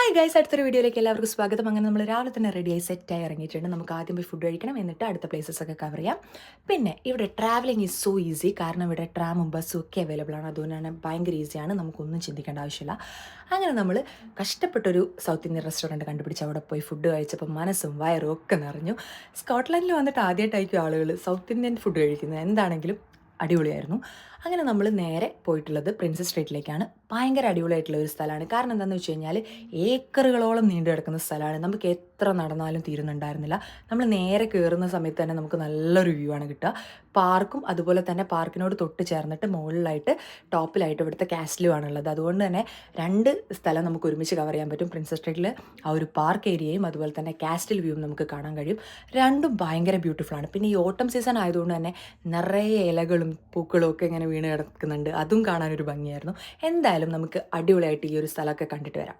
Hi guys, അടുത്തൊരു വീഡിയോയിലേക്ക് എല്ലാവർക്കും സ്വാഗതം. അങ്ങനെ നമ്മൾ രാവിലെ തന്നെ റെഡിയായി സെറ്റായി ഇറങ്ങിയിട്ടുണ്ട്. നമുക്ക് ആദ്യം പോയി ഫുഡ് കഴിക്കണം, എന്നിട്ട് അടുത്ത പ്ലേസസ് ഒക്കെ കവർ ചെയ്യാം. പിന്നെ ഇവിടെ ട്രാവലിംഗ് ഈസ് സോ ഈസി, കാരണം ഇവിടെ ട്രാമും ബസ്സും ഒക്കെ അവൈലബിൾ ആണ്. അതുകൊണ്ട് തന്നെ ഭയങ്കര ഈസിയാണ്, നമുക്കൊന്നും ചിന്തിക്കേണ്ട ആവശ്യമില്ല. അങ്ങനെ നമ്മൾ കഷ്ടപ്പെട്ടൊരു സൗത്ത് ഇന്ത്യൻ റെസ്റ്റോറൻറ്റ് കണ്ടുപിടിച്ച് അവിടെ പോയി ഫുഡ് കഴിച്ചപ്പോൾ മനസ്സും വയറും ഒക്കെ നിറഞ്ഞു. സ്കോട്ട്ലൻഡിൽ വന്നിട്ട് ആദ്യമായിട്ടായിരിക്കും ആളുകൾ സൗത്ത് ഇന്ത്യൻ ഫുഡ് കഴിക്കുന്നത്. എന്താണെങ്കിലും അടിപൊളിയായിരുന്നു. അങ്ങനെ നമ്മൾ നേരെ പോയിട്ടുള്ളത് പ്രിൻസസ് സ്ട്രീറ്റിലേക്കാണ്. ഭയങ്കര അടിപൊളിയായിട്ടുള്ള ഒരു സ്ഥലമാണ്. കാരണം എന്താണെന്ന് വെച്ച് കഴിഞ്ഞാൽ ഏക്കറുകളോളം നീണ്ടു കിടക്കുന്ന സ്ഥലമാണ്. നമുക്ക് എത്ര നടന്നാലും തീരുന്നുണ്ടായിരുന്നില്ല. നമ്മൾ നേരെ കയറുന്ന സമയത്ത് തന്നെ നമുക്ക് നല്ലൊരു വ്യൂ ആണ് കിട്ടുക. പാർക്കും അതുപോലെ തന്നെ പാർക്കിനോട് തൊട്ട് ചേർന്നിട്ട് മുകളിലായിട്ട് ടോപ്പിലായിട്ട് ഇവിടുത്തെ കാസ്റ്റിലും ആണുള്ളത്. അതുകൊണ്ട് തന്നെ രണ്ട് സ്ഥലം നമുക്ക് ഒരുമിച്ച് കവർ ചെയ്യാൻ പറ്റും. പ്രിൻസസ് സ്ട്രീറ്റിൽ ആ ഒരു പാർക്ക് ഏരിയയും അതുപോലെ തന്നെ കാസ്റ്റിൽ വ്യൂവും നമുക്ക് കാണാൻ കഴിയും. രണ്ടും ഭയങ്കര ബ്യൂട്ടിഫുൾ ആണ്. പിന്നെ ഈ ഓട്ടം സീസൺ ആയതുകൊണ്ട് തന്നെ നിറയെ ഇലകളും പൂക്കളും ഒക്കെ ഇങ്ങനെ വീണ് കിടക്കുന്നുണ്ട്. അതും കാണാനൊരു ഭംഗിയായിരുന്നു. എന്തായാലും നമുക്ക് അടിപൊളിയായിട്ട് ഈ ഒരു സ്ഥലമൊക്കെ കണ്ടിട്ട് വരാം.